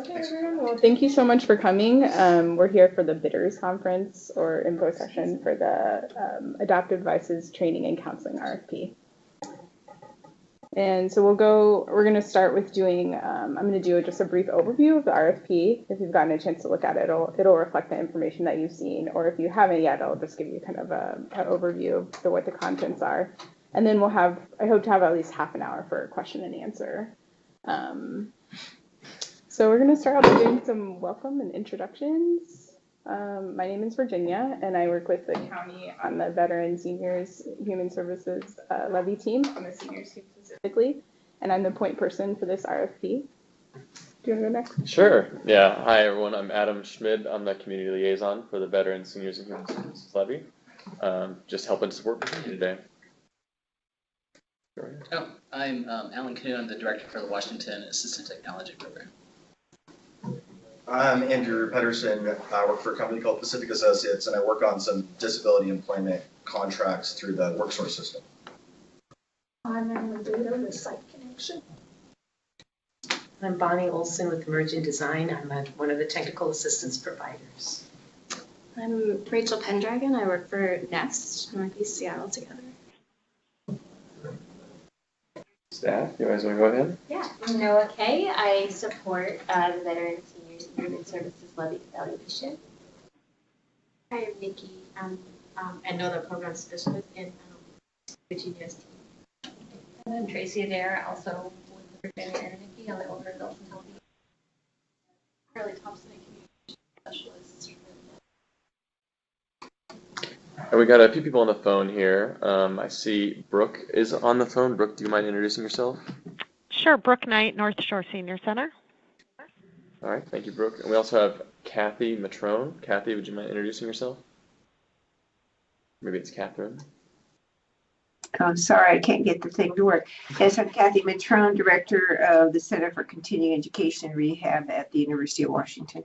Okay, everyone. Well, thank you so much for coming. We're here for the Bidders Conference or info session for the Adaptive Devices Training and Counseling RFP. And so we're going to start with doing, I'm going to do just a brief overview of the RFP. If you've gotten a chance to look at it, it'll reflect the information that you've seen, or if you haven't yet, I'll just give you kind of an overview of what the contents are. And then I hope to have at least half an hour for question and answer. So we're going to start off doing some welcome and introductions. My name is Virginia, and I work with the county on the Veteran Seniors Human Services Levy team, on the seniors team specifically, and I'm the point person for this RFP. Do you want to go next? Sure. Yeah. Hi, everyone. I'm Adam Schmid. I'm the community liaison for the Veteran Seniors and Human Services Levy. Just helping support the community today. Oh, I'm Alan Canoe. I'm the director for the Washington Assistive Technology Program. I'm Andrew Pedersen. I work for a company called Pacific Associates, and I work on some disability employment contracts through the WorkSource system. I'm Emily Data with Site Connection. I'm Bonnie Olson with Emerging Design. I'm one of the technical assistance providers. I'm Rachel Pendragon. I work for Nest, Northeast Seattle Together. Staff, you guys want to go ahead? Yeah, I'm Noah Kay. I support the Veteran Seniors and Human Services Levy evaluation. Hi, I'm Nikki. I'm another program specialist in Virginia's team. And I'm Tracy Adair, also with Virginia and Nikki on the Older Adults and Healthy. Carly Thompson, a community specialist. And we got a few people on the phone here. I see Brooke is on the phone. Brooke, do you mind introducing yourself? Sure, Brooke Knight, North Shore Senior Center. All right, thank you, Brooke. And we also have Kathy Matrone. Kathy, would you mind introducing yourself? Maybe it's Catherine. I'm sorry, I can't get the thing to work. Yes, I'm Kathy Matrone, Director of the Center for Continuing Education and Rehab at the University of Washington.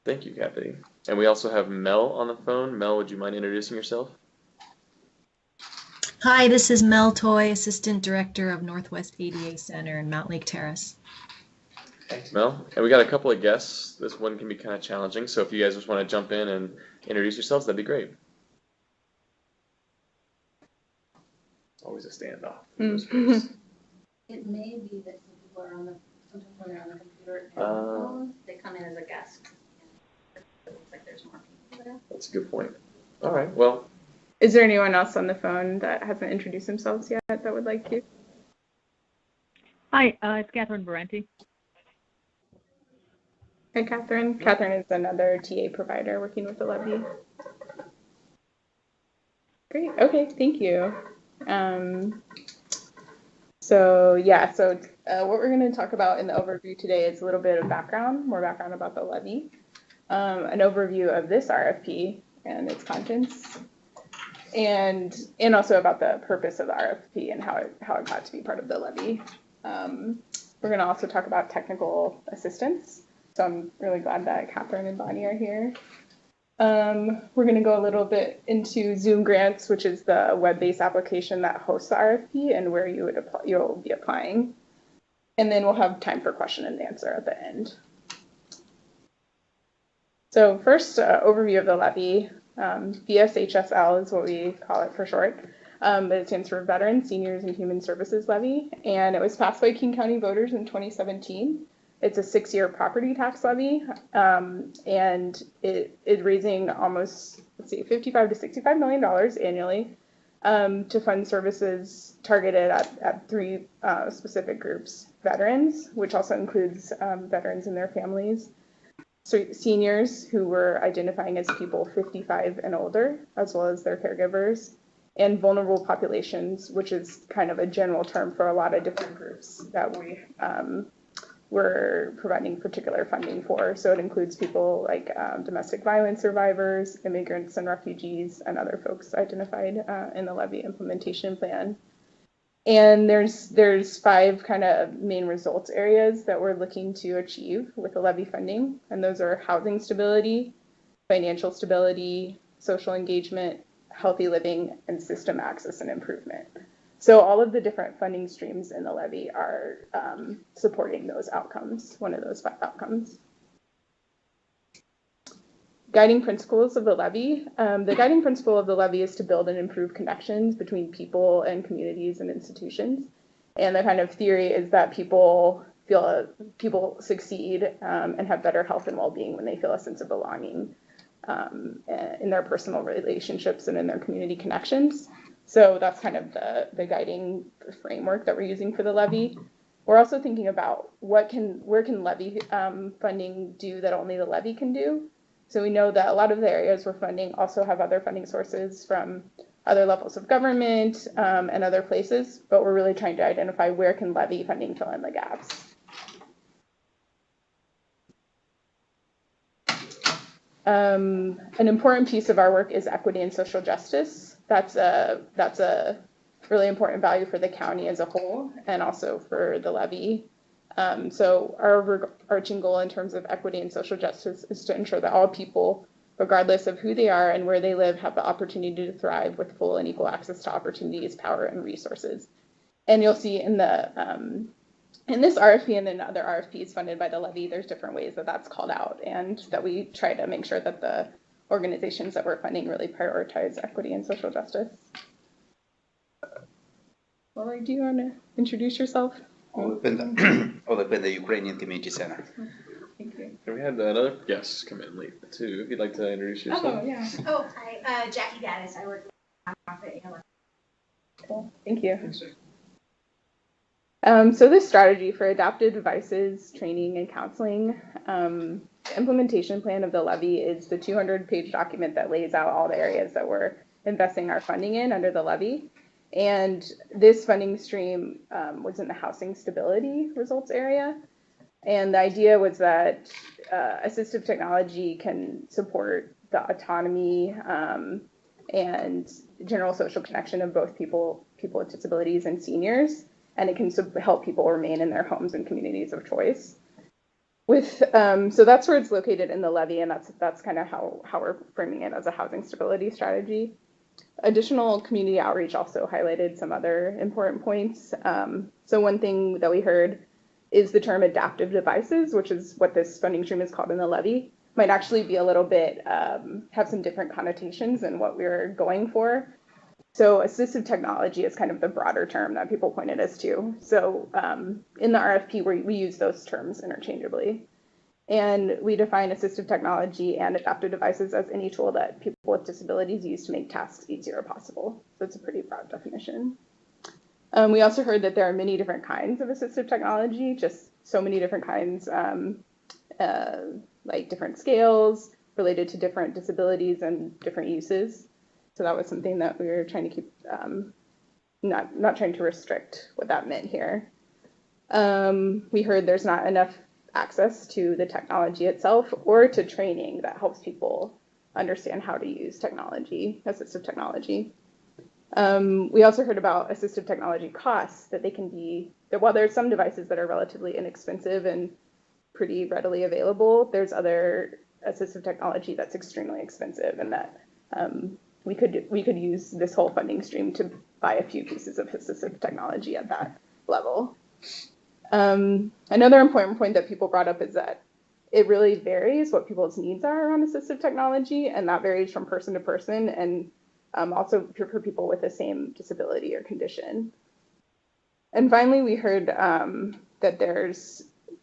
Thank you, Kathy. And we also have Mel on the phone. Mel, would you mind introducing yourself? Hi, this is Mel Toy, Assistant Director of Northwest ADA Center in Mount Lake Terrace. Thanks, Mel. And we got a couple of guests. This one can be kind of challenging, so if you guys just want to jump in and introduce yourselves, that'd be great. Always a standoff. It may be that some people are sometimes when they're on the computer and phones, they come in as a guest. It looks like there's more people there. That's a good point. All right, well. Is there anyone else on the phone that hasn't introduced themselves yet that would like to? Hi, it's Catherine Barenti. Hi, Catherine. Catherine is another TA provider working with the levy. Great. Okay, thank you. What we're going to talk about in the overview today is a little bit of more background about the levy, an overview of this RFP and its contents, and also about the purpose of the RFP and how it got to be part of the levy. We're going to also talk about technical assistance. So I'm really glad that Catherine and Bonnie are here. We're going to go a little bit into Zoom Grants, which is the web-based application that hosts the RFP and where you'll be applying. And then we'll have time for question and answer at the end. So first, overview of the levy. VSHSL is what we call it for short. But it stands for Veteran Seniors and Human Services Levy. And it was passed by King County voters in 2017. It's a 6-year property tax levy, and it is raising almost, $55 to $65 million annually to fund services targeted at 3 specific groups: veterans, which also includes veterans and their families, so seniors who we're identifying as people 55 and older, as well as their caregivers, and vulnerable populations, which is kind of a general term for a lot of different groups that we're providing particular funding for. So it includes people like domestic violence survivors, immigrants and refugees, and other folks identified in the levy implementation plan. And there's 5 kind of main results areas that we're looking to achieve with the levy funding. And those are housing stability, financial stability, social engagement, healthy living, and system access and improvement. So all of the different funding streams in the levy are supporting those outcomes, one of those 5 outcomes. Guiding principles of the levy. The guiding principle of the levy is to build and improve connections between people and communities and institutions. And the kind of theory is that people succeed and have better health and well-being when they feel a sense of belonging in their personal relationships and in their community connections. So that's kind of the guiding framework that we're using for the levy. We're also thinking about where can levy funding do that only the levy can do. So we know that a lot of the areas we're funding also have other funding sources from other levels of government and other places, but we're really trying to identify where can levy funding fill in the gaps. An important piece of our work is equity and social justice. That's a really important value for the county as a whole and also for the levy. So our overarching goal in terms of equity and social justice is to ensure that all people, regardless of who they are and where they live, have the opportunity to thrive with full and equal access to opportunities, power, and resources. And you'll see in this RFP and in other RFPs funded by the levy, there's different ways that that's called out and that we try to make sure that the organizations that we're funding really prioritize equity and social justice. Lori, do you want to introduce yourself? The Ukrainian Community Center. Thank you. And we had another guest come in late too. If you'd like to introduce yourself. Oh, yeah. Oh, hi, Jackie Gaddis. I work with nonprofit. Cool. Thank you. So this strategy for adaptive devices, training, and counseling, implementation plan of the levy is the 200-page document that lays out all the areas that we're investing our funding in under the levy. And this funding stream was in the housing stability results area. And the idea was that assistive technology can support the autonomy and general social connection of both people with disabilities and seniors. And it can help people remain in their homes and communities of choice. So that's where it's located in the levy, and that's kind of how we're framing it as a housing stability strategy. Additional community outreach also highlighted some other important points. So one thing that we heard is the term adaptive devices, which is what this funding stream is called in the levy, might actually be a little bit, have some different connotations than what we're going for. So assistive technology is kind of the broader term that people pointed us to. So in the RFP, we use those terms interchangeably. And we define assistive technology and adaptive devices as any tool that people with disabilities use to make tasks easier possible. So it's a pretty broad definition. We also heard that there are many different kinds of assistive technology, just so many different kinds, like different scales related to different disabilities and different uses. So that was something that we were trying to keep, not trying to restrict what that meant here. We heard there's not enough access to the technology itself or to training that helps people understand how to use technology, assistive technology. We also heard about assistive technology costs, that they can be, that while there's some devices that are relatively inexpensive and pretty readily available, there's other assistive technology that's extremely expensive, and that we could use this whole funding stream to buy a few pieces of assistive technology at that level. Another important point that people brought up is that it really varies what people's needs are around assistive technology, and that varies from person to person, and also for people with the same disability or condition. And finally, we heard that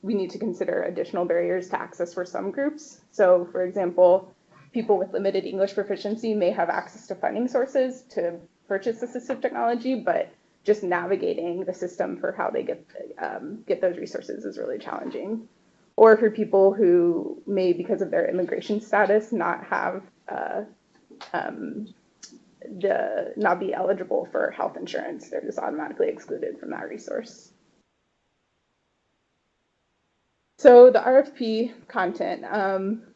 we need to consider additional barriers to access for some groups. So for example, people with limited English proficiency may have access to funding sources to purchase assistive technology, but just navigating the system for how they get those resources is really challenging. Or for people who may, because of their immigration status, not be eligible for health insurance. They're just automatically excluded from that resource. So the RFP content.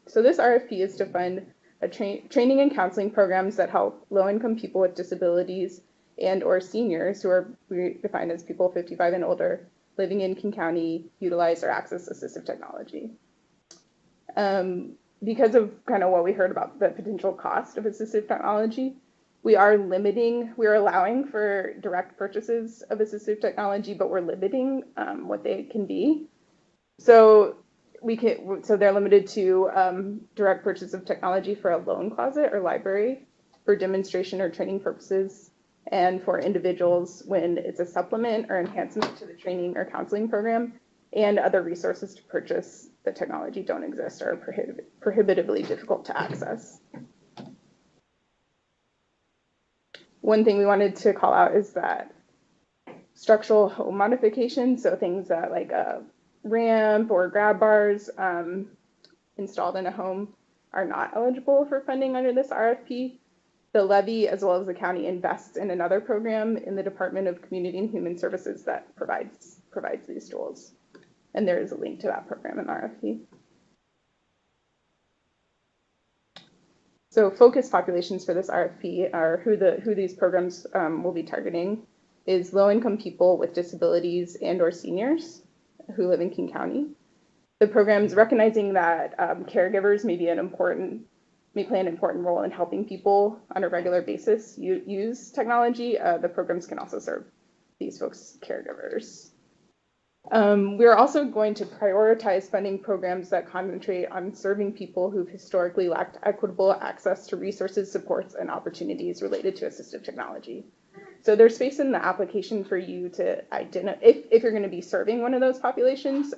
So this RFP is to fund training and counseling programs that help low-income people with disabilities and or seniors who are defined as people 55 and older living in King County utilize or access assistive technology. Because of kind of what we heard about the potential cost of assistive technology, We are allowing for direct purchases of assistive technology, but we're limiting what they can be. So they're limited to direct purchase of technology for a loan closet or library, for demonstration or training purposes, and for individuals when it's a supplement or enhancement to the training or counseling program, and other resources to purchase the technology don't exist or are prohibitively difficult to access. One thing we wanted to call out is that structural home modifications, so things that like a ramp or grab bars installed in a home, are not eligible for funding under this RFP. The levy, as well as the county, invests in another program in the Department of Community and Human Services that provides these tools. And there is a link to that program in the RFP. So focus populations for this RFP are who these programs will be targeting is low-income people with disabilities and/or seniors who live in King County. The program's recognizing that caregivers may play an important role in helping people on a regular basis use technology. The programs can also serve these folks' caregivers. We're also going to prioritize funding programs that concentrate on serving people who've historically lacked equitable access to resources, supports, and opportunities related to assistive technology. So there's space in the application for you to identify, if you're going to be serving one of those populations,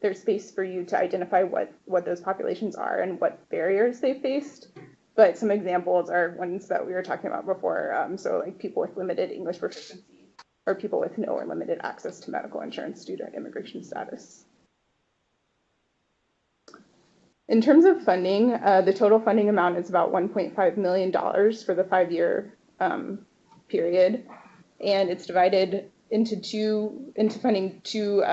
there's space for you to identify what those populations are and what barriers they faced. But some examples are ones that we were talking about before. So like people with limited English proficiency, or people with no or limited access to medical insurance due to immigration status. In terms of funding, the total funding amount is about $1.5 million for the 5-year period, and it's divided into funding two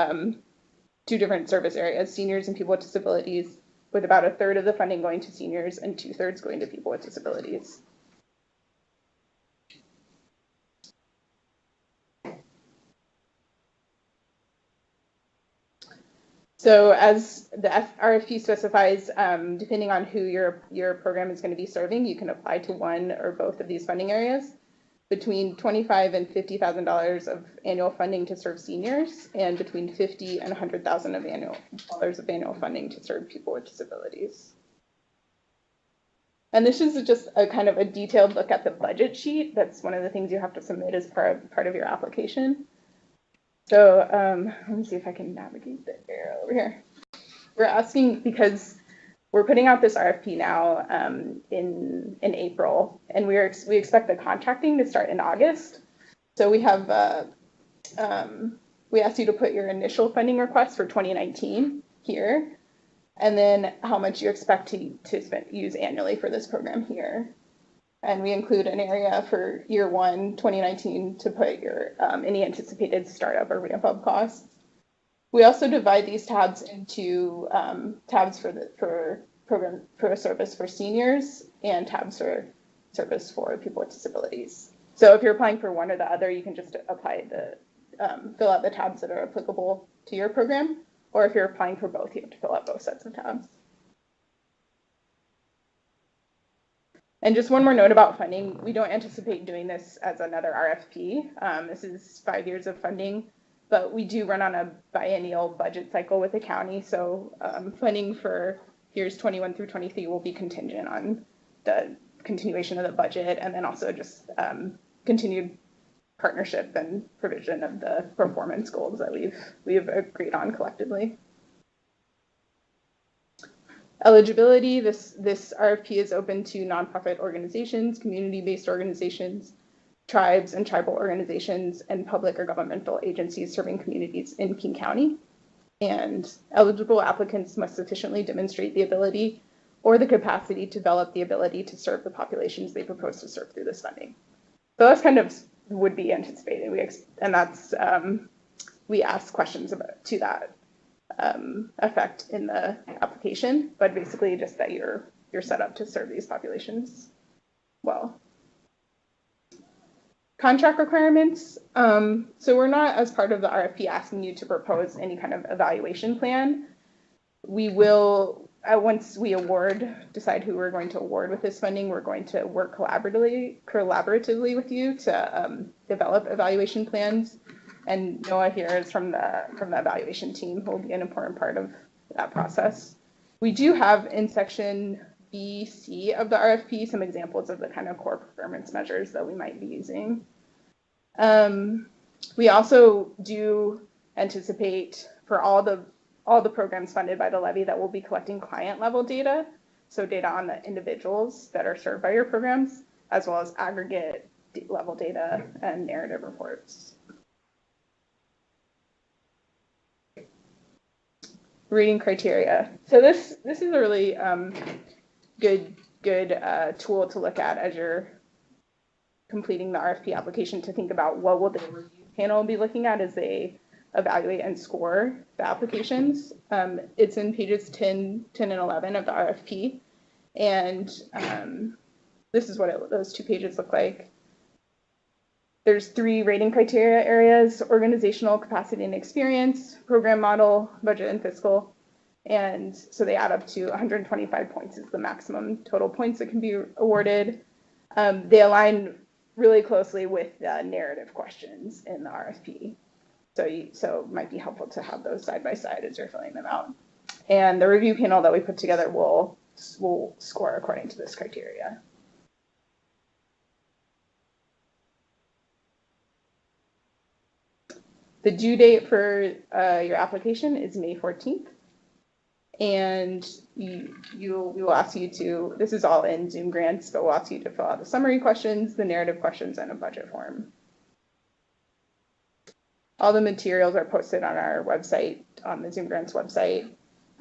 different service areas: seniors and people with disabilities, with about 1/3 of the funding going to seniors and 2/3 going to people with disabilities. So as the RFP specifies, depending on who your program is going to be serving, you can apply to one or both of these funding areas. Between $25,000 and $50,000 of annual funding to serve seniors, and between $50,000 and $100,000 of annual funding to serve people with disabilities. And this is just a kind of a detailed look at the budget sheet. That's one of the things you have to submit as part of your application. So let me see if I can navigate the arrow over here. We're asking, because we're putting out this RFP now in April, and we expect the contracting to start in August. So we have we asked you to put your initial funding request for 2019 here, and then how much you expect to use annually for this program here. And we include an area for year 1, 2019, to put your any anticipated startup or ramp-up costs. We also divide these tabs into tabs for service for seniors and tabs for service for people with disabilities. So if you're applying for one or the other, you can just apply fill out the tabs that are applicable to your program. Or if you're applying for both, you have to fill out both sets of tabs. And just one more note about funding. We don't anticipate doing this as another RFP. This is 5 years of funding, but we do run on a biennial budget cycle with the county. So funding for years 21 through 23 will be contingent on the continuation of the budget, and then also just continued partnership and provision of the performance goals that we've agreed on collectively. Eligibility, this RFP is open to nonprofit organizations, community-based organizations, tribes and tribal organizations, and public or governmental agencies serving communities in King County. And eligible applicants must sufficiently demonstrate the ability or the capacity to develop the ability to serve the populations they propose to serve through this funding. So that's kind of would be anticipated. We ask questions to that effect in the application, but basically just that you're set up to serve these populations well. Contract requirements. So we're not, as part of the RFP, asking you to propose any kind of evaluation plan. We will once we decide who we're going to award with this funding, we're going to work collaboratively with you to develop evaluation plans. And Noah here is from the evaluation team, who will be an important part of that process. We do have in section B, C of the RFP some examples of the kind of core performance measures that we might be using. We also do anticipate for all the programs funded by the levy that we'll be collecting client level data, so data on the individuals that are served by your programs, as well as aggregate level data and narrative reports. Rating criteria. So this is a really good tool to look at as you're completing the RFP application, to think about what will the review panel be looking at as they evaluate and score the applications. It's in pages 10 and 11 of the RFP. And this is what those 2 pages look like. There's 3 rating criteria areas: organizational capacity and experience, program model, budget and fiscal. And so they add up to 125 points is the maximum total points that can be awarded. They align really closely with the narrative questions in the RFP. So it might be helpful to have those side by side as you're filling them out. And the review panel that we put together will score according to this criteria. The due date for your application is May 14th. And we will ask you to, this is all in Zoom grants, but we'll ask you to fill out the summary questions, the narrative questions, and a budget form. All the materials are posted on our website, on the Zoom grants website.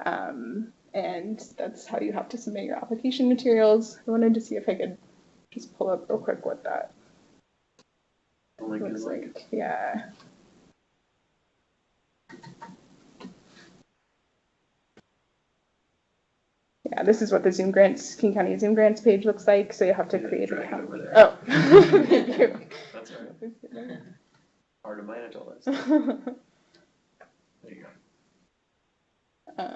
And that's how you have to submit your application materials. I wanted to see if I could just pull up real quick what that looks like. Yeah. Yeah, this is what the Zoom Grants, King County Zoom Grants page looks like. So you have to create an account. Oh, thank you. That's all right. Hard to manage all that stuff. There you go.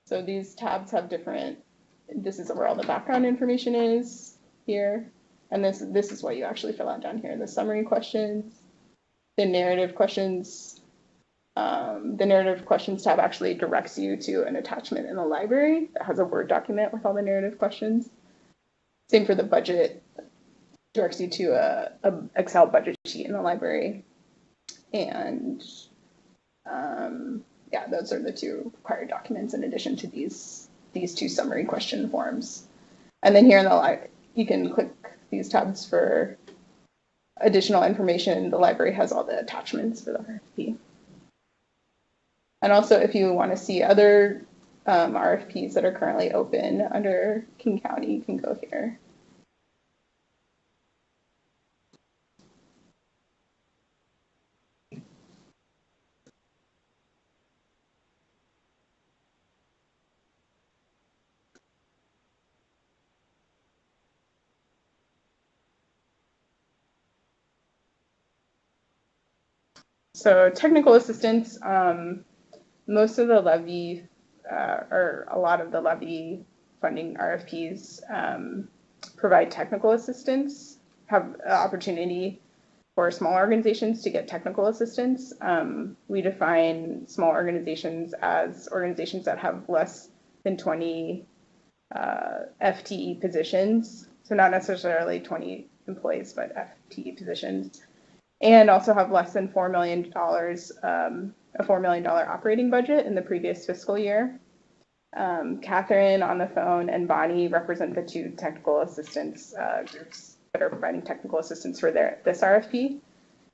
So these tabs have different, this is where all the background information is here. And this is what you actually fill out down here. The summary questions, the narrative questions. The narrative questions tab actually directs you to an attachment in the library that has a Word document with all the narrative questions. Same for the budget, directs you to a Excel budget sheet in the library. And yeah, those are the 2 required documents in addition to these 2 summary question forms. And then here in the you can click these tabs for additional information. The library has all the attachments for the RFP. And also, if you want to see other RFPs that are currently open under King County, you can go here. So technical assistance, most of the levy, or a lot of the levy funding RFPs provide technical assistance, have an opportunity for small organizations to get technical assistance. We define small organizations as organizations that have less than 20 FTE positions. So not necessarily 20 employees, but FTE positions. And also have less than $4 million, a $4 million operating budget in the previous fiscal year. Catherine on the phone and Bonnie represent the 2 technical assistance groups that are providing technical assistance for this RFP.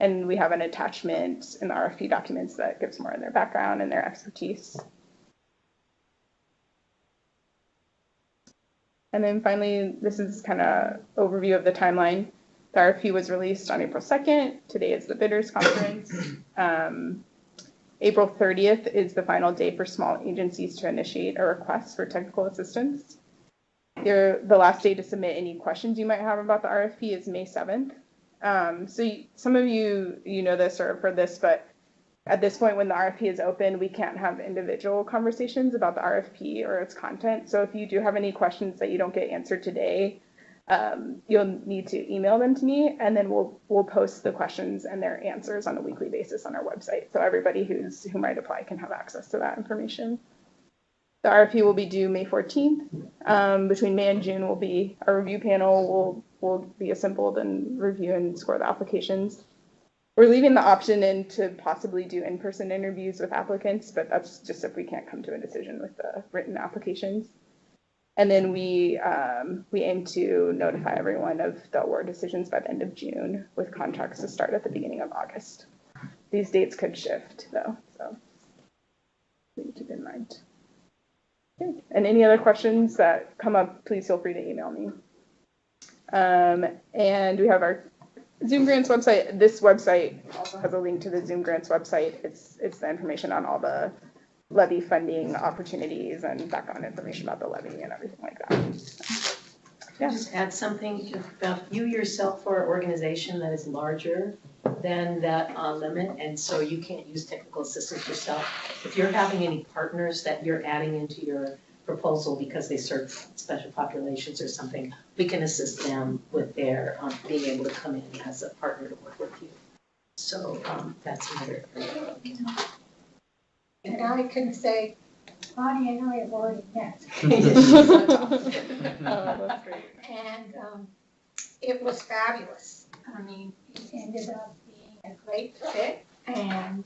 And we have an attachment in the RFP documents that gives more of their background and their expertise. And then finally, this is kind of overview of the timeline. The RFP was released on April 2nd. Today is the bidders conference. April 30th is the final day for small agencies to initiate a request for technical assistance. The last day to submit any questions you might have about the RFP is May 7th. So some of you know this or have heard this, but at this point, when the RFP is open, we can't have individual conversations about the RFP or its content. So if you do have any questions that you don't get answered today, you'll need to email them to me, and then we'll post the questions and their answers on a weekly basis on our website. So everybody who might apply can have access to that information. The RFP will be due May 14th. Between May and June will be our review panel will be assembled and review and score the applications. We're leaving the option in to possibly do in-person interviews with applicants, but that's just if we can't come to a decision with the written applications. And then we aim to notify everyone of the award decisions by the end of June, with contracts to start at the beginning of August. These dates could shift though, so keep in mind. Okay. And any other questions that come up, please feel free to email me. And we have our Zoom Grants website. This website also has a link to the Zoom Grants website. It's the information on all the levy funding opportunities and background information about the levy and everything like that. Can I just add something about you yourself for an organization that is larger than that limit, and so you can't use technical assistance yourself. If you're having any partners that you're adding into your proposal because they serve special populations or something, we can assist them with their being able to come in as a partner to work with you. So that's another area. And I can say, Bonnie and I have already met. Oh, that's great. And it was fabulous. I mean, it ended up being a great fit, and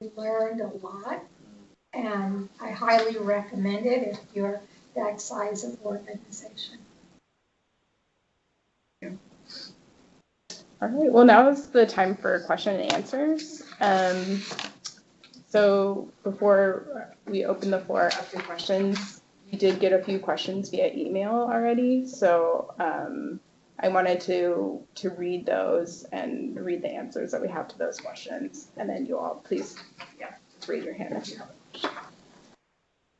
we learned a lot. And I highly recommend it if you're that size of organization. All right, well, now is the time for question and answers. So before we open the floor up to questions, we did get a few questions via email already. So I wanted to read those and read the answers that we have to those questions. And then you all please, just raise your hand if you have a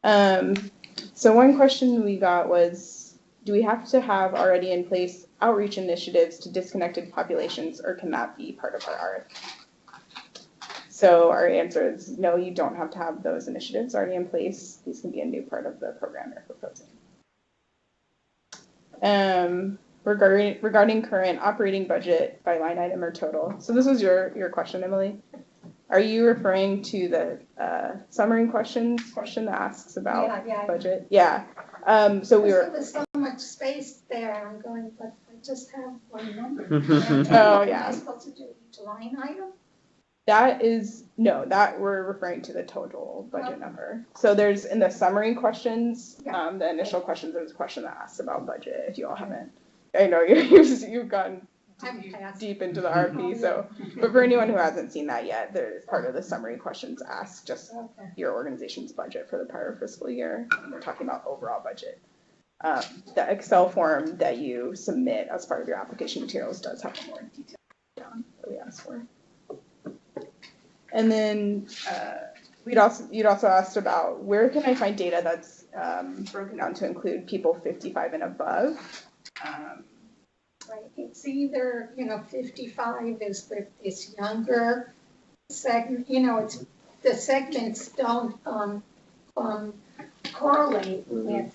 question. So one question we got was, do we have to have already in place outreach initiatives to disconnected populations, or can that be part of our RFP? So our answer is no, you don't have to have those initiatives already in place. These can be a new part of the program you're proposing. Regarding current operating budget by line item or total. So this was your question, Emily. Are you referring to the summary question that asks about budget? Yeah. So we were. There's so much space there. I'm going, but I just have one number. Oh yeah. Am I supposed to do each line item? That we're referring to the total budget number. So there's in the summary questions, the initial questions, there's a question that asks about budget. If you all haven't, I know you've gone deep into the RFP. So, but for anyone who hasn't seen that yet, there's part of the summary questions ask just your organization's budget for the prior fiscal year. And we're talking about overall budget. The Excel form that you submit as part of your application materials does have more detail down that we asked for. And then you'd also asked about where can I find data that's broken down to include people 55 and above. Right, it's either 55 is this younger segment. It's the segments don't correlate with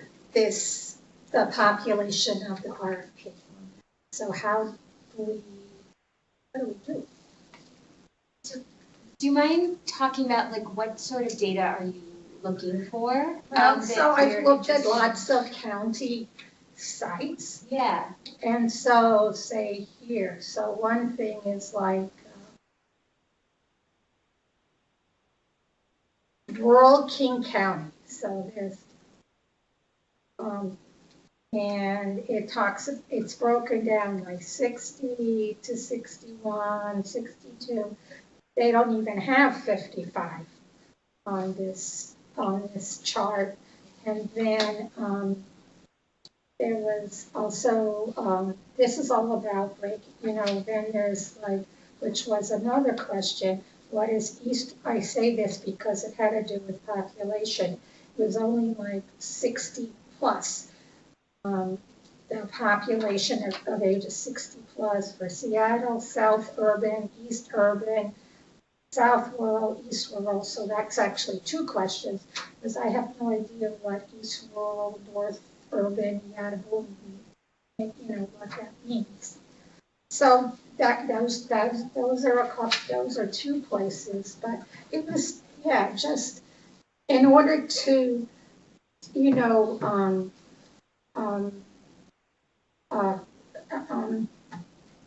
the population of the RFP. So what do we do? Do you mind talking about what sort of data are you looking for? So I've looked at lots of county sites. Yeah. And so say here, so one thing is rural King County. So there's, and it's broken down like 60 to 61, 62. They don't even have 55 on this chart. And then there was also, this is all about then there's which was another question, what is East, I say this because it had to do with population. It was only 60 plus. The population of ages 60 plus for Seattle, South Urban, East Urban, South Rural, East Rural, so that's actually two questions, because I have no idea what East Rural, North Urban, Yadable, what that means. So those are two places, but it was, just in order to,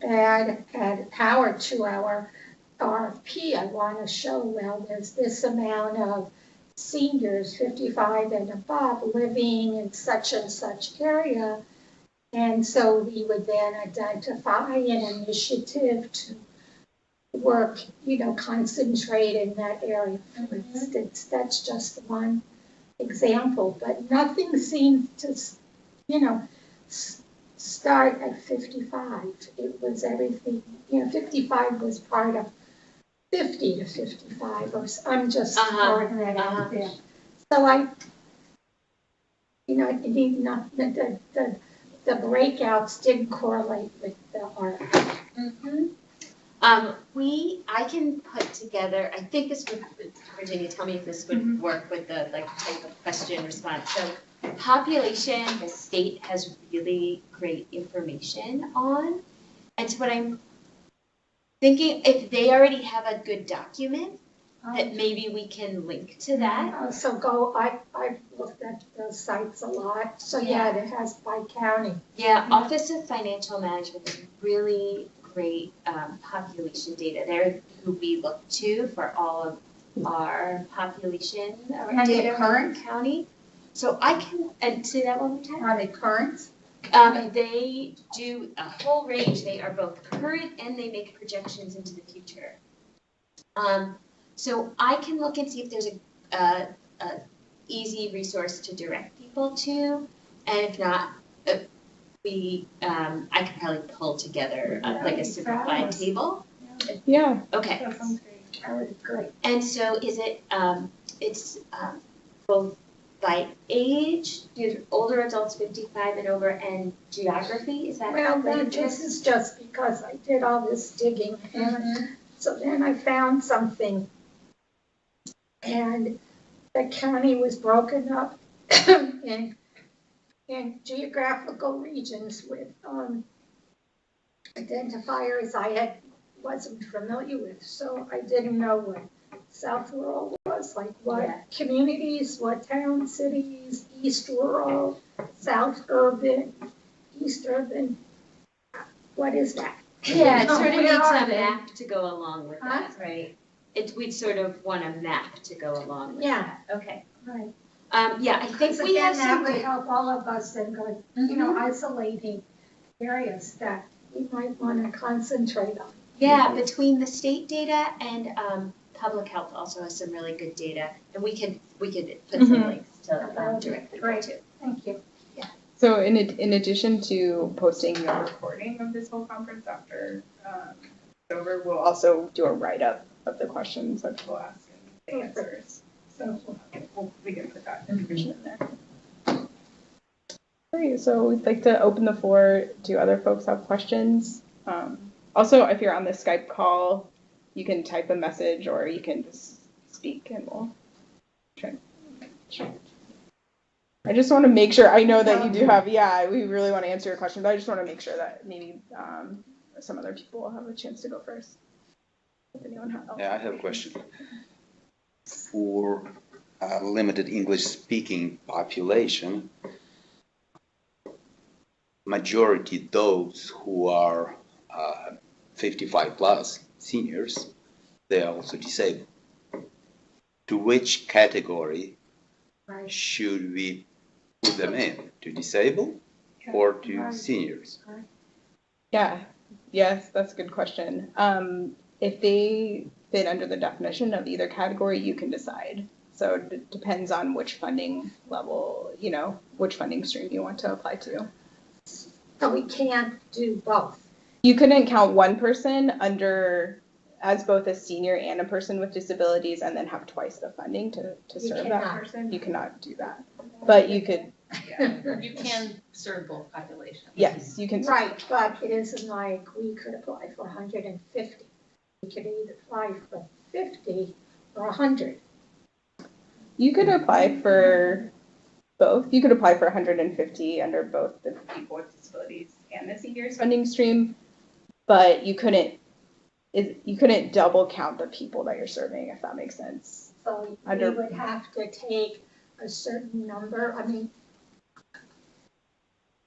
add power to our RFP, I want to show, well, there's this amount of seniors 55 and above living in such and such area. And so we would then identify an initiative to work, concentrate in that area. For instance, that's just one example, but nothing seems to, start at 55. It was everything, 55 was part of 50 to 55, or I'm just throwing that out there. So I need not the breakouts didn't correlate with the RFP. I can put together, I think this would, Virginia, tell me if this would work with the type of question response. So population, the state has really great information on. And so what I'm thinking, if they already have a good document, that maybe we can link to that. I've looked at those sites a lot. So it has by county. Yeah, Office of Financial Management is really great population data. They're who we look to for all of our population data in the county. So I can, and say that one more time. Are they current? They do a whole range. They are both current and they make projections into the future. So I can look and see if there's a easy resource to direct people to, and if not, I could probably pull together a simplified table. Yeah. Okay. That sounds great. That would be great. And so is it? It's both by age, older adults 55 and over, and geography. Is that? Well, this is just because I did all this digging, and so then I found something, and the county was broken up in geographical regions with identifiers I wasn't familiar with, so I didn't know what South Rural was, like what communities, what towns, cities, East Rural, South Urban, East Urban. What is that? Yeah, it sort of needs a map to go along with that, right? We'd sort of want a map to go along with that. Okay. Right. I think we have some. That would help all of us in going, isolating areas that we might want to concentrate on. Yeah, between the state data and public health also has some really good data, and we could put some links to direct people to. Thank you. Yeah. So in addition to posting the recording of this whole conference after it's over, we'll also do a write-up of the questions that people ask and the answers. So we can put that information in there. Great, so we'd like to open the floor. Do other folks have questions? Also, if you're on the Skype call, you can type a message or you can just speak and we'll try. I just want to make sure, I know that you do have, we really want to answer your question, but I just want to make sure that maybe some other people will have a chance to go first. If anyone has. Yeah, I have a question. For a limited English-speaking population, majority those who are 55 plus seniors, they are also disabled. To which category should we put them in? To disabled or to seniors? Yes, that's a good question. If they fit under the definition of either category, you can decide. So it depends on which funding level, which funding stream you want to apply to. So we can't do both. You couldn't count one person under as both a senior and a person with disabilities and then have twice the funding to serve that person. You cannot do that. But you could. You can serve both populations. Yes, you can. Right, but it isn't like we could apply for 150. We could either apply for 50 or 100? You could apply for both. You could apply for 150 under both the people with disabilities and the seniors funding stream, but you couldn't double count the people that you're serving, if that makes sense. So we would have to take a certain number. I mean,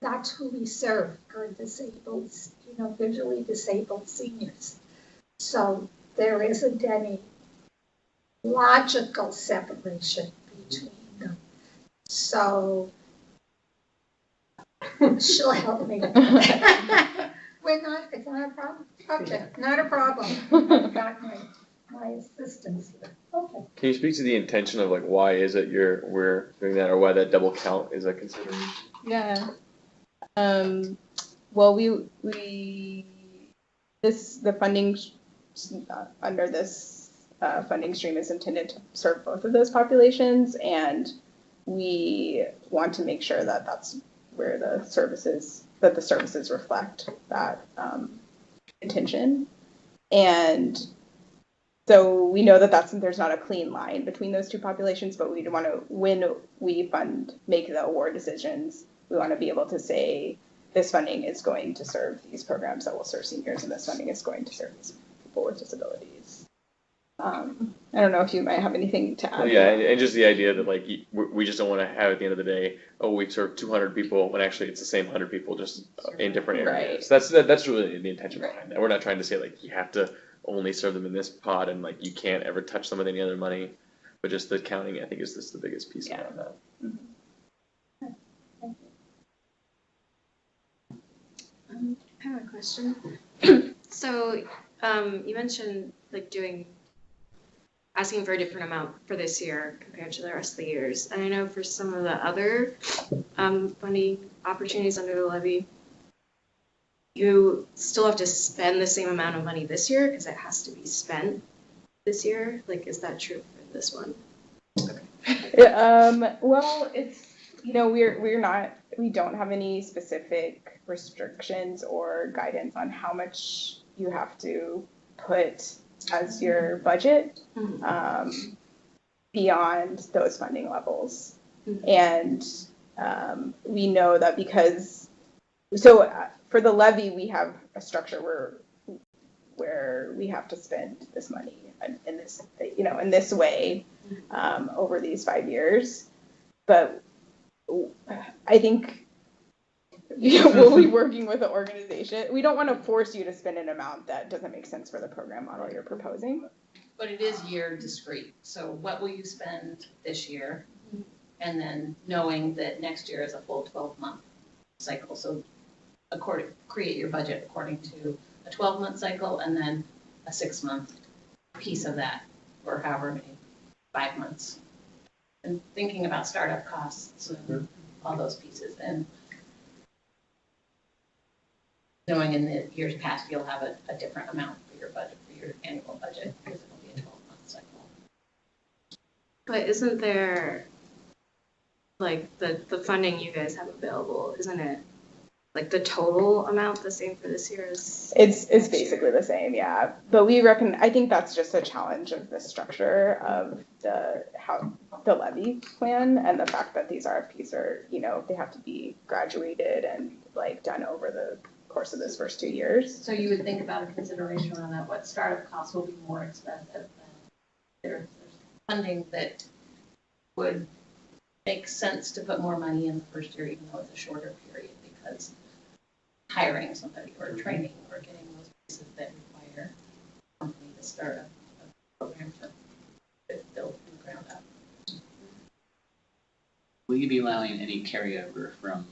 that's who we serve, are disabled, visually disabled seniors. So there isn't any logical separation between them. So she'll help me. It's not a problem. Okay, not a problem. I've got my assistants here. Okay. Can you speak to the intention of like why is it we're doing that, or why that double count is a consideration? Yeah. Well, the funding under this funding stream is intended to serve both of those populations, and we want to make sure that that's where the services reflect that intention. And so we know that there's not a clean line between those two populations, but we want to, when we make the award decisions, we want to be able to say this funding is going to serve these programs that will serve seniors, and this funding is going to serve these people with disabilities. I don't know if you might have anything to add. Yeah, and just the idea that like we just don't want to have at the end of the day, we serve 200 people when actually it's the same 100 people just in different areas. Right. That's really the intention behind that. We're not trying to say like you have to only serve them in this pod and like you can't ever touch them with any other money, but just the counting I think is just the biggest piece around that. Mm-hmm. I have a question. So you mentioned like asking for a different amount for this year compared to the rest of the years. And I know for some of the other funding opportunities under the levy, you still have to spend the same amount of money this year because it has to be spent this year. Like, is that true for this one? Well, it's, we don't have any specific restrictions or guidance on how much you have to put as your budget beyond those funding levels. And we know that for the levy, we have a structure where we have to spend this money in this way over these 5 years. But I think we'll be working with the organization. We don't want to force you to spend an amount that doesn't make sense for the program model you're proposing. But it is year discrete. So what will you spend this year? And then knowing that next year is a full 12-month cycle. So create your budget according to a 12-month cycle and then a 6-month piece of that, or however many, 5 months. And thinking about startup costs and all those pieces. And knowing in the years past, you'll have a different amount for your budget, for your annual budget, because it'll be a 12-month cycle. But isn't there, like, the funding you guys have available, isn't it, like, the total amount the same for this year as It's basically the same, yeah. But I think that's just a challenge of the structure of the levy plan, and the fact that these RFPs are, they have to be graduated and like done over the course of this first 2 years. So you would think about a consideration around that, what startup costs will be more expensive than there's funding that would make sense to put more money in the first year, even though it's a shorter period, because hiring somebody or training or getting those pieces that require a company to start a program to build from the ground up. Will you be allowing any carryover from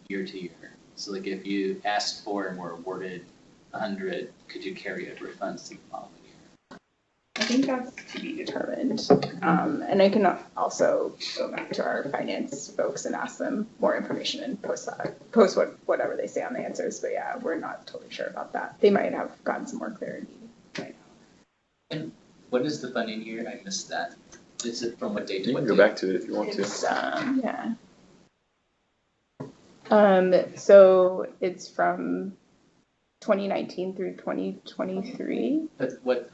year to year? So like if you asked for and were awarded 100, could you carry over funds to the following year? I think that's to be determined. And I can also go back to our finance folks and ask them more information and post whatever they say on the answers. But yeah, we're not totally sure about that. They might have gotten some more clarity right now. And what is the funding year? I missed that. Is it from what date to what date? You can go back to it if you want to. Yeah. So it's from 2019 through 2023. But what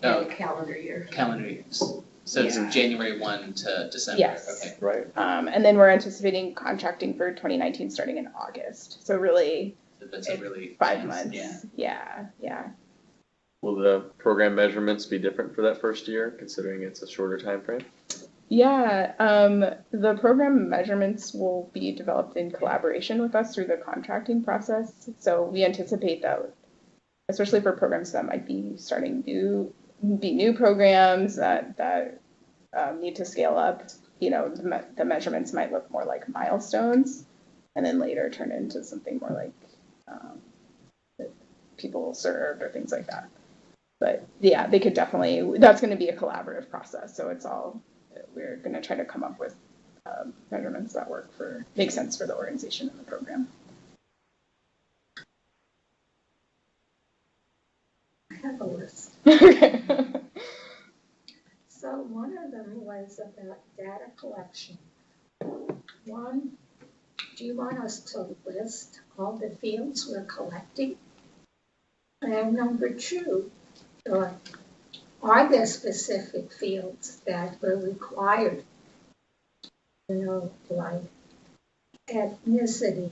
Oh. and calendar year. Calendar years. So it's Yeah. January 1 to December. Yes. Okay. Right. And then we're anticipating contracting for 2019 starting in August. So really, So that's a really 5 nice- months. Yeah. Yeah. Will the program measurements be different for that first year, considering it's a shorter time frame? Yeah, the program measurements will be developed in collaboration with us through the contracting process. So we anticipate that, especially for programs that might be starting new programs that need to scale up, you know, the measurements might look more like milestones, and then later turn into something more like people served or things like that. But yeah, they could definitely. That's going to be a collaborative process. So it's all. We're going to try to come up with measurements that make sense for the organization and the program. I have a list. Okay. So one of them was about data collection. One, do you want us to list all the fields we're collecting? And number two, are there specific fields that were required? You know, like ethnicity,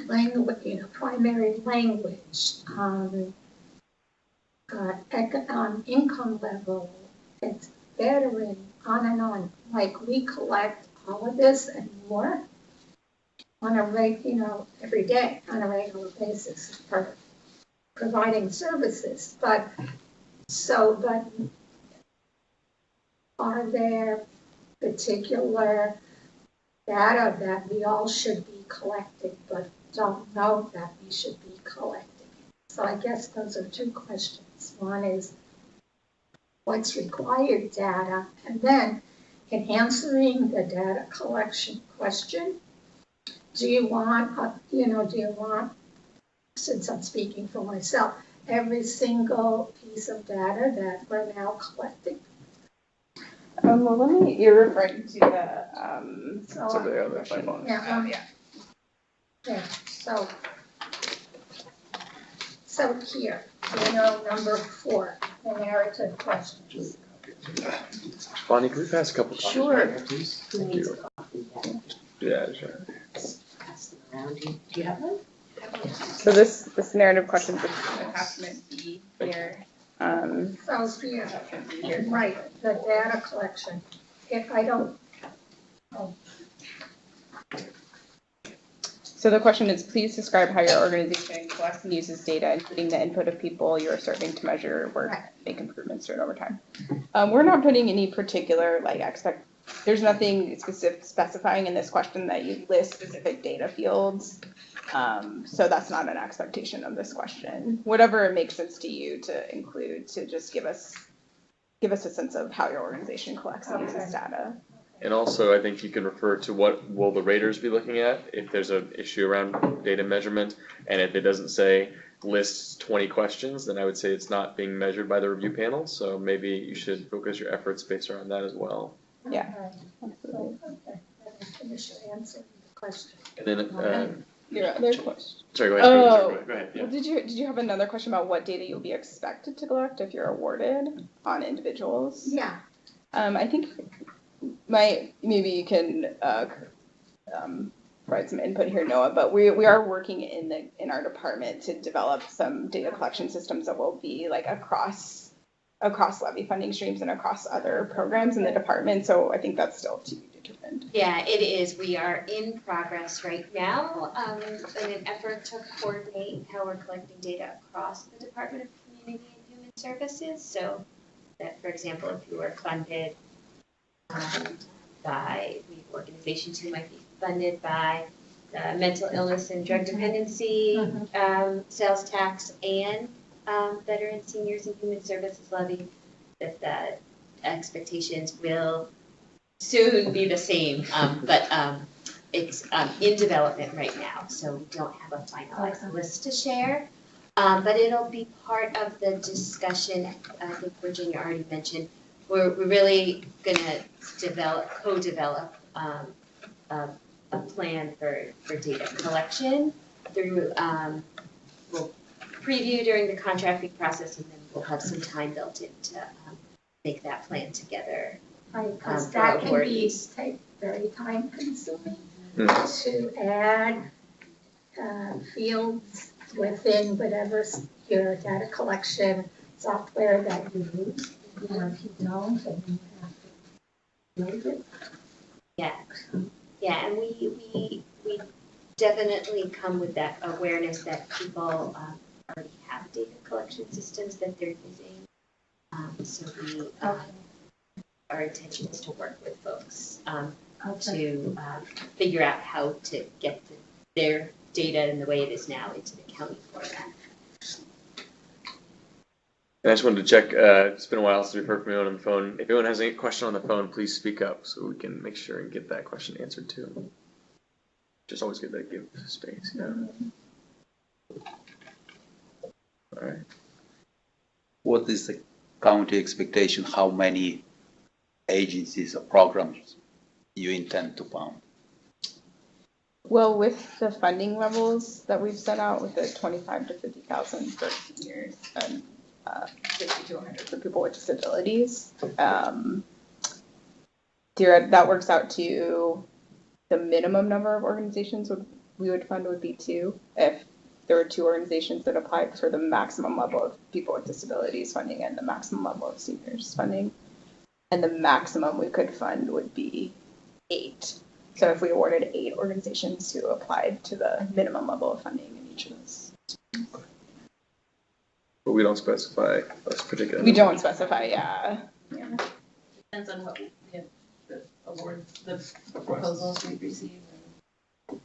language, you know, primary language, income level, veteran, on and on. Like we collect all of this and more on a every day on a regular basis for providing services. But are there particular data that we all should be collecting but don't know that we should be collecting? So I guess those are two questions. One is what's required data, and then in answering the data collection question, do you want, since I'm speaking for myself, every single piece of data that we're now collecting? Well, you're referring to the, So the other question. Yeah, so here, number 4, the narrative questions. Bonnie, can we pass a couple copies? Sure. Please. Who Thank needs you. a copy? Yeah, sure. Pass them around. Do you have one? so this narrative question is attachment B here. So here, right, the data collection. If I don't, So the question is, please describe how your organization collects and uses data, including the input of people you are serving to measure work, make improvements to it over time. We're not putting any particular there's nothing specifying in this question that you list specific data fields. So that's not an expectation of this question. Whatever it makes sense to you to include to just give us a sense of how your organization collects and uses data. And also, I think you can refer to what will the raters be looking at if there's an issue around data measurement, and if it doesn't say lists 20 questions, then I would say it's not being measured by the review panel. So maybe you should focus your efforts based around that as well. Yeah. absolutely. Okay, let me finish answering the question. And then, Your other question. sorry, go ahead. Oh, go ahead. Yeah. well, did you have another question about what data you'll be expected to collect if you're awarded on individuals? Yeah. I think maybe you can provide some input here, Noah, but we are working in our department to develop some data collection systems that will be like across levy funding streams and across other programs in the department. So I think that's still to be determined. Yeah, it is. We are in progress right now in an effort to coordinate how we're collecting data across the Department of Community and Human Services. So that, for example, if you are funded by organizations who might be funded by mental illness and drug dependency, sales tax, and veteran seniors and human services levy, that the expectations will soon be the same, but it's in development right now, so we don't have a finalized list to share. But it'll be part of the discussion. I think Virginia already mentioned we're really gonna co-develop a plan for data collection through we'll preview during the contracting process, and then we'll have some time built in to make that plan together. Right, because for that can be awardees. very time consuming Mm. to add fields within whatever your data collection software that you use. If you don't, then you have to build it. Yeah, yeah, and we definitely come with that awareness that people already have data collection systems that they're using. So our intention is to work with folks to figure out how to get their data in the way it is now into the county format. And I just wanted to check, it's been a while since we've heard from anyone on the phone. If anyone has any question on the phone, please speak up so we can make sure and get that question answered too. Just always good to give space, yeah. All right. What is the county expectation? How many agencies or programs you intend to fund? Well, with the funding levels that we've set out with the 25 to 50,000 for seniors and 50 to 100 for people with disabilities, that works out to the minimum number of organizations we would fund would be 2. If there were 2 organizations that applied for the maximum level of people with disabilities funding and the maximum level of seniors funding, and the maximum we could fund would be 8. So if we awarded 8 organizations who applied to the minimum level of funding in each of those. But we don't specify a particular. We don't specify, yeah. Depends on what the awards, the proposals we receive and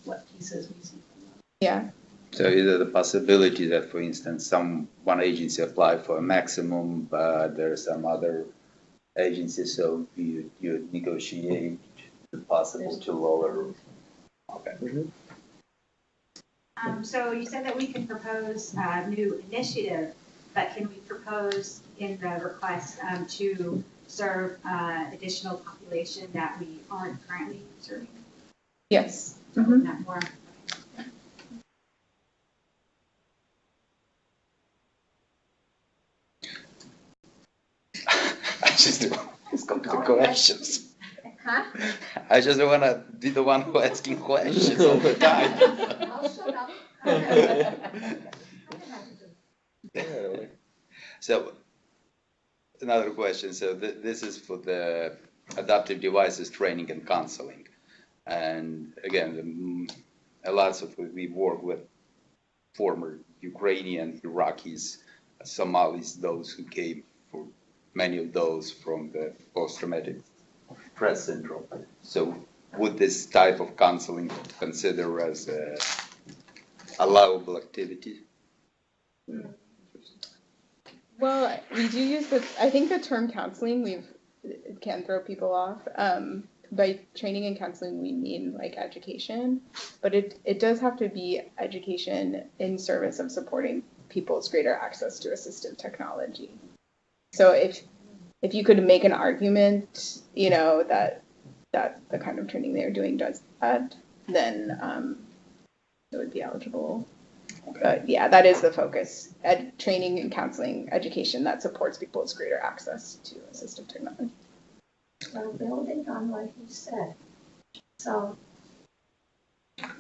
what pieces we see from them. Yeah. So is there the possibility that, for instance, one agency applied for a maximum, but there are some other agencies, so you negotiate if possible to lower? Okay. So you said that we can propose a new initiative, but can we propose in the request to serve additional population that we aren't currently serving? Yes. Not more. I just come to the questions. Huh? I just want to be the one who asking questions all the time. I'll shut up. So, another question. So this is for the adaptive devices training and counseling. And again, a lot of we work with former Ukrainian, Iraqis, Somalis, those who came, for many of those from the post-traumatic stress syndrome. So would this type of counseling consider as a allowable activity? Well, we do use this, I think the term counseling, it can throw people off. By training and counseling, we mean like education, but it does have to be education in service of supporting people's greater access to assistive technology. So if you could make an argument, that the kind of training they're doing does that, then it would be eligible. But yeah, that is the focus. Training and counseling education that supports people's greater access to assistive technology. So building on what he said, so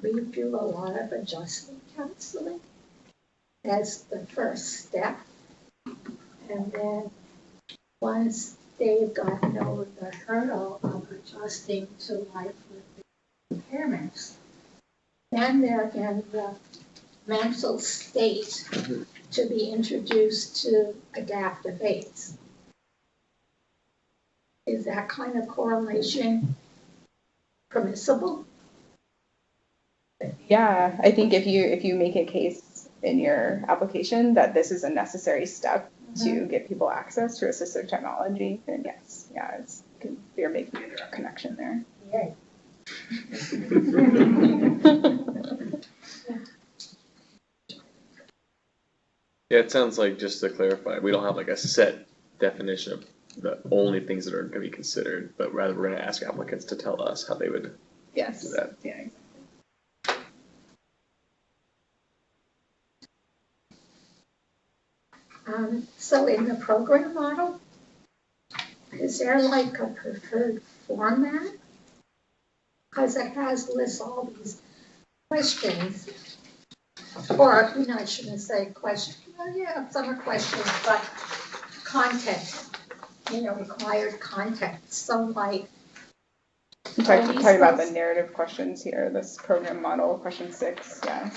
we do a lot of adjustment counseling as the first step. And then once they've gotten over the hurdle of adjusting to life with impairments, then they're in the mental state to be introduced to adaptive aids. Is that kind of correlation permissible? Yeah, I think if you make a case in your application that this is a necessary step to get people access to assistive technology, then yes, you're making a direct connection there. Yay. Yeah, it sounds like, just to clarify, we don't have like a set definition of the only things that are going to be considered, but rather we're going to ask applicants to tell us how they would do that. Yeah. So in the program model, is there like a preferred format? Because it lists all these questions, or, you know, I shouldn't say questions, well, yeah, some are questions, but content, you know, required content, so like. I'm talking about the narrative questions here, this program model, question 6, yeah.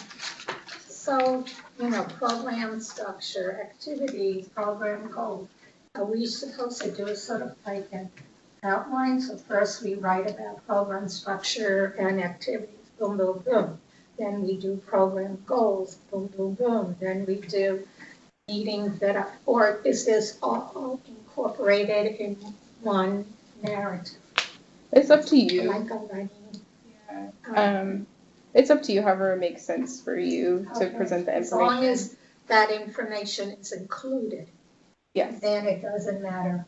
So, you know, program structure, activities, program goal, are we supposed to do a sort of like an outline? So first we write about program structure and activities, boom, boom, boom. Then we do program goals, boom, boom, boom. Then we do meetings that are, or is this all incorporated in one narrative? It's up to you. Like a writing. Yeah. It's up to you, however it makes sense for you to present the information. As long as that information is included. Yes. Then it doesn't matter.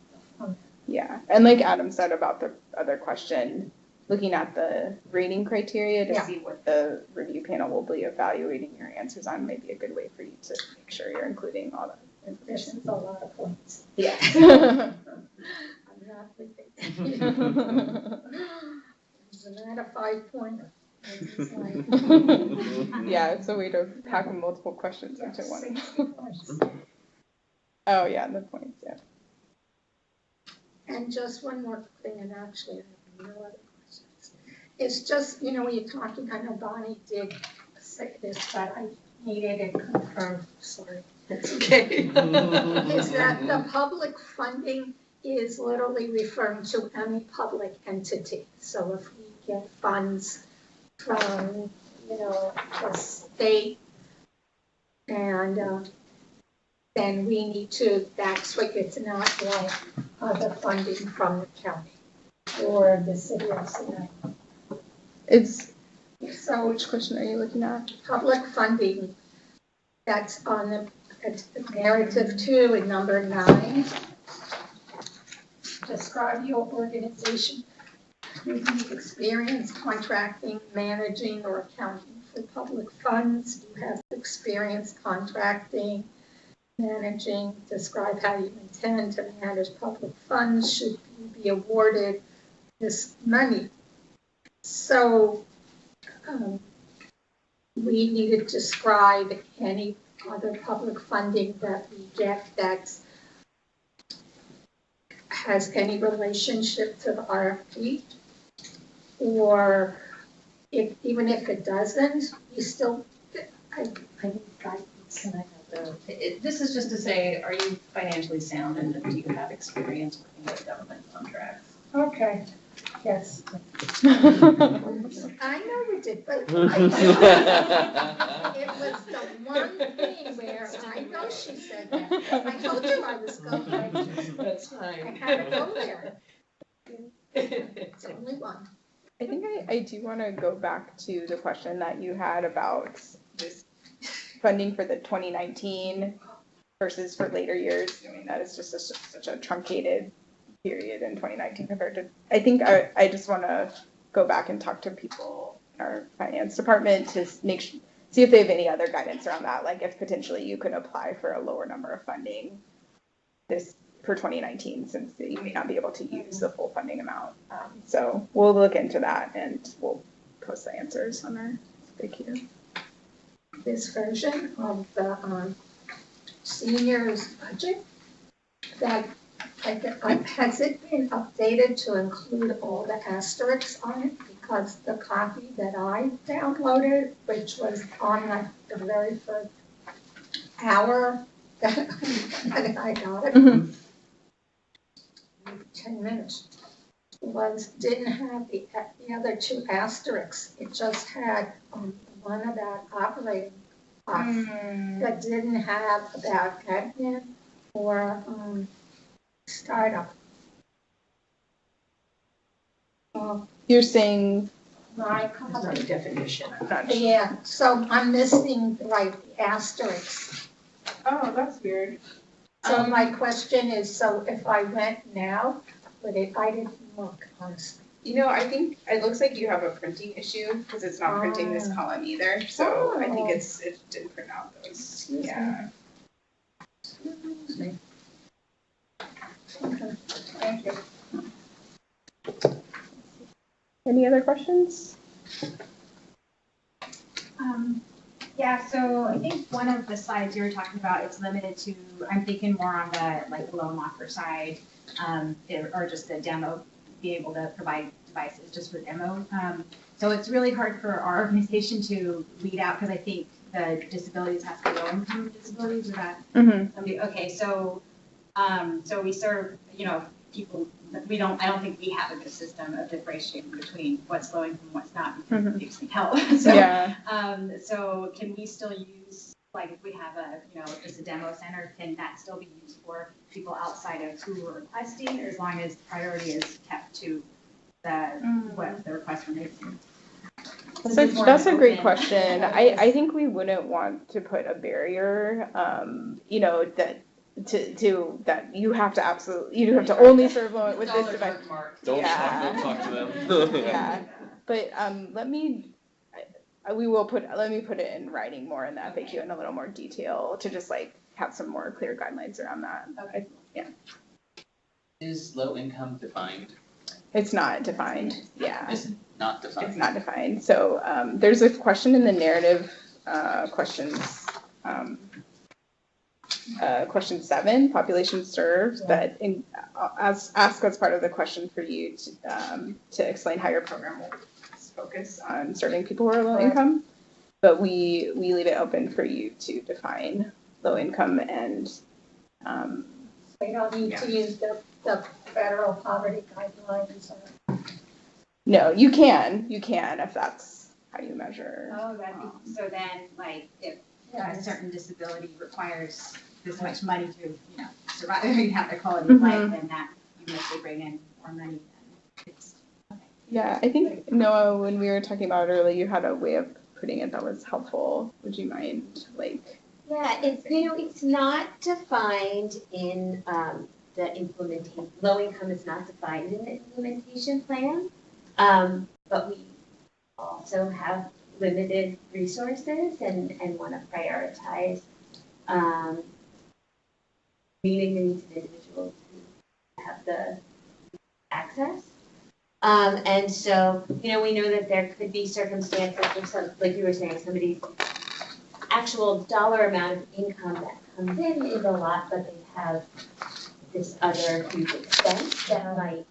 Yeah, and like Adam said about the other question, looking at the rating criteria to see what the review panel will be evaluating your answers on may be a good way for you to make sure you're including all that information. This is a lot of points. Yeah. I'm not with it. Isn't that a 5-pointer? Yeah, it's a way to pack multiple questions into one. Oh yeah, the points, yeah. And just one more thing, and actually I have no other questions. It's just, you know, when you're talking, I know Bonnie did say this, but I needed it confirmed, sorry, that's okay. Is that the public funding is literally referring to any public entity. So if we get funds from, you know, the state, and then we need to, that's what it's not like other funding from the county or the city of Sinai. So which question are you looking at? Public funding, that's on the narrative 2 in number 9. Describe your organization. You need experience contracting, managing, or accounting for public funds. You have experience contracting, managing. Describe how you intend to manage public funds. Should you be awarded this money? So we need to describe any other public funding that we get that has any relationship to the RFP, or even if it doesn't, you still, I need guidance. This is just to say, are you financially sound and do you have experience working with government contracts? Okay, yes. I know we did, but it was the one thing where I know she said that. I told you I was going. That's fine. I had to go there. It's only one. I think I do want to go back to the question that you had about this funding for the 2019 versus for later years. I mean, that is just such a truncated period in 2019 compared to, I think I just want to go back and talk to people in our finance department to see if they have any other guidance around that, like if potentially you could apply for a lower number of funding this for 2019, since you may not be able to use the full funding amount. So we'll look into that and we'll post the answers on our big here. This version of the seniors budget, that has it been updated to include all the asterisks on it? Because the copy that I downloaded, which was on the very first hour that I got it, 10 minutes, didn't have the other 2 asterisks. It just had one about operating costs, that didn't have about admin or startup. You're saying my definition. Yeah, so I'm missing the asterisks. Oh, that's weird. So my question is, so if I went now, I didn't look, honestly. You know, I think it looks like you have a printing issue because it's not printing this column either. So I think it didn't print out those. Yeah. Okay, thank you. Any other questions? Yeah, so I think one of the slides you were talking about, it's limited to, I'm thinking more on the like loan offer side, or just the demo, be able to provide devices just for demo. So it's really hard for our organization to lead out because I think the disabilities have to be low income disabilities, or that. Okay, so so we serve, people. I don't think we have a good system of differentiating between what's low income and what's not, because it gives me help. So, so can we still use, like, if we have just a demo center, can that still be used for people outside of who are requesting, or as long as priority is kept to what the request we're making? That's a great question. I think we wouldn't want to put a barrier, that to that you have to only serve loan with this device. Don't talk to them. Yeah, but let me put it in writing more in the FAQ in a little more detail to just like have some more clear guidelines around that. Okay. Yeah. Is low income defined? It's not defined. Yeah. It's not defined. It's not defined. So there's a question in the narrative questions. Question 7, population served, that ask as part of the question for you to explain how your program will focus on serving people who are low income, but we leave it open for you to define low income and. We don't need to use the federal poverty guidelines. No, you can if that's how you measure. Oh, so then, like, if a certain disability requires this much money to, survive, you have the quality of life, then that even if they bring in more money, then it's okay. Yeah, I think Noah, when we were talking about it earlier, you had a way of putting it that was helpful. Would you mind, like? Yeah, it's not defined in the implementation. Low income is not defined in the implementation plan, but we also have limited resources and want to prioritize meeting the needs of individuals who have the access. And so, we know that there could be circumstances where some, like you were saying, somebody's actual dollar amount of income that comes in is a lot, but they have this other huge expense that might,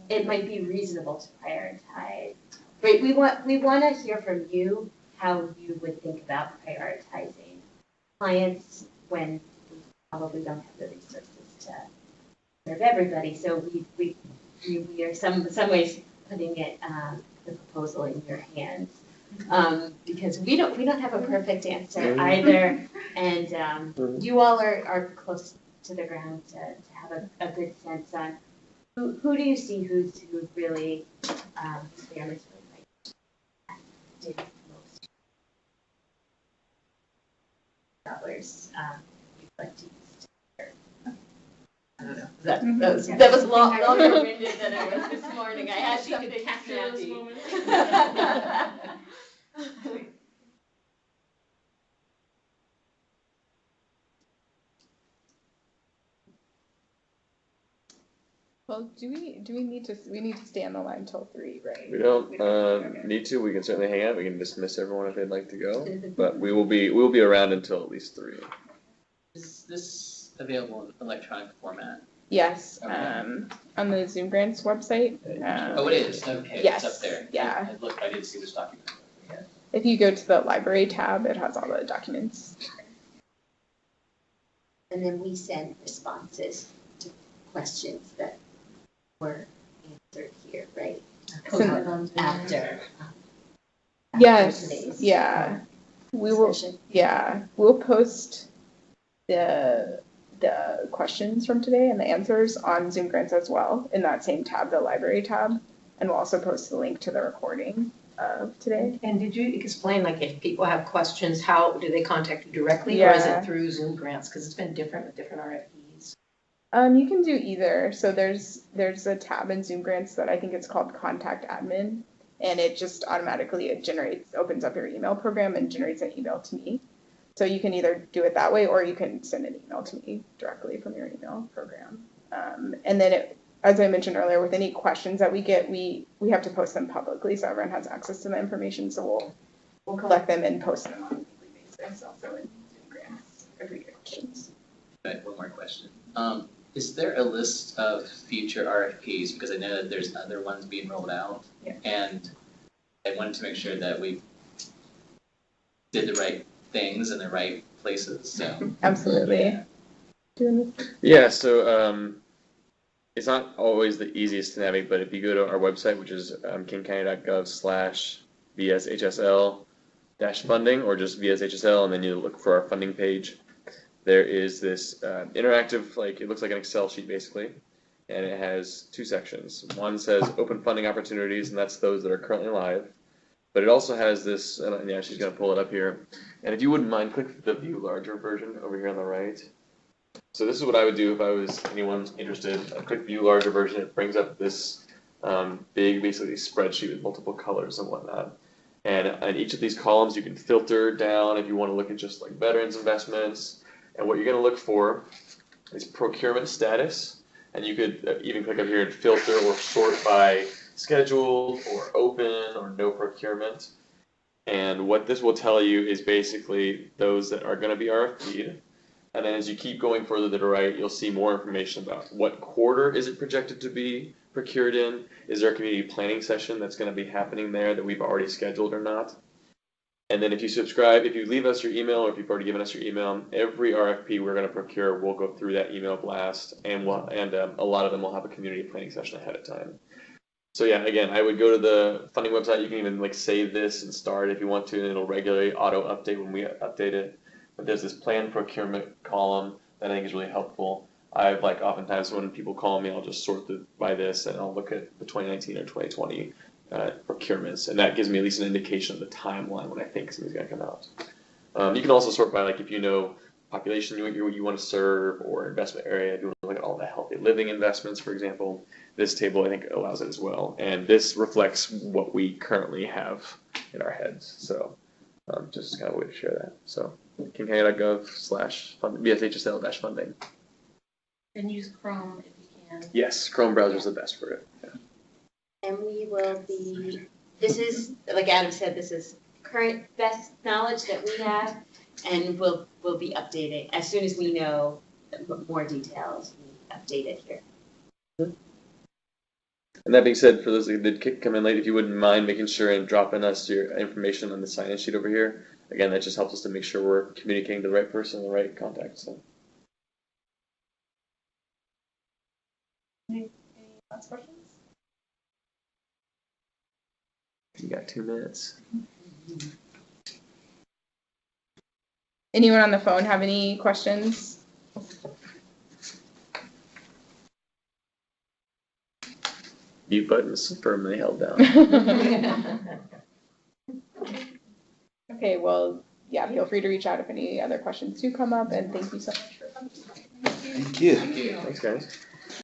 it might be reasonable to prioritize. Right, we want to hear from you how you would think about prioritizing clients when we probably don't have the resources to serve everybody. So we are some ways putting it the proposal in your hands. Because we don't have a perfect answer either, and you all are close to the ground to have a good sense on who do you see who really families really like did most dollars you'd like to use to I don't know. That was longer winded than I was this morning. I had to get capture those moments. Well, do we need to stay on the line till 3, right? We don't need to. We can certainly hang out. We can dismiss everyone if they'd like to go, but we'll be around until at least 3. Is this available in electronic format? Yes, Okay. on the Zoom Grants website. It is. Okay, yes, it's up there. Yeah. I didn't see this document. Yeah. If you go to the library tab, it has all the documents. And then we send responses to questions that were answered here, right? After. Yes, yeah. We will, we'll post the questions from today and the answers on Zoom Grants as well in that same tab, the library tab. And we'll also post the link to the recording of today. And did you explain, like, if people have questions, how do they contact you directly, or is it through Zoom Grants? Because it's been different with different RFPs. You can do either. So there's a tab in Zoom Grants that I think it's called Contact Admin, and it just automatically opens up your email program and generates an email to me So you can either do it that way, or you can send an email to me directly from your email program. And then as I mentioned earlier, with any questions that we get, we have to post them publicly so everyone has access to the information. So we'll collect them and post them on a weekly basis, also in grants if we get questions. Okay, one more question. Is there a list of future RFPs? Because I know that there's other ones being rolled out. Yeah. And I wanted to make sure that we did the right things in the right places, so. Absolutely. Yeah, so it's not always the easiest to navigate, but if you go to our website, which is kingcounty.gov/VSHSL-funding, or just VSHSL, and then you look for our funding page, there is this interactive, like, it looks like an Excel sheet basically, and it has two sections. One says open funding opportunities, and that's those that are currently live. But it also has this, yeah, she's going to pull it up here. And if you wouldn't mind, click the view larger version over here on the right. So this is what I would do if I was anyone interested. A quick view larger version. It brings up this big, basically, spreadsheet with multiple colors and whatnot. And in each of these columns, you can filter down if you want to look at just like veterans investments. And what you're going to look for is procurement status. And you could even click up here and filter or sort by scheduled or open or no procurement. And what this will tell you is basically those that are going to be RFP'd. And then as you keep going further to the right, you'll see more information about what quarter is it projected to be procured in. Is there a community planning session that's going to be happening there that we've already scheduled or not? And then if you subscribe, if you leave us your email, or if you've already given us your email, every RFP we're going to procure, we'll go through that email blast, and a lot of them will have a community planning session ahead of time. So yeah, again, I would go to the funding website. You can even like save this and start if you want to, and it'll regularly auto update when we update it. But there's this planned procurement column that I think is really helpful. I've like oftentimes when people call me, I'll just sort by this, and I'll look at the 2019 or 2020 procurements, and that gives me at least an indication of the timeline when I think something's going to come out. You can also sort by like if you know population you want to serve, or investment area. If you want to look at all the healthy living investments, for example, this table I think allows it as well. And this reflects what we currently have in our heads. So just kind of a way to share that. So kingcounty.gov/VSHSL-funding. And use Chrome if you can. Yes, Chrome browser is the best for it. Yeah. And we will be, this is, like Adam said, this is current best knowledge that we have, and we'll be updating. As soon as we know more details, we update it here. And that being said, for those that did come in late, if you wouldn't mind making sure and dropping us your information on the sign-in sheet over here. Again, that just helps us to make sure we're communicating to the right person, the right contact. So. Any last questions? You got 2 minutes. Anyone on the phone have any questions? Mute button's firmly held down. Okay, well, yeah, feel free to reach out if any other questions do come up, and thank you so much for coming. Thank you. Thanks, guys.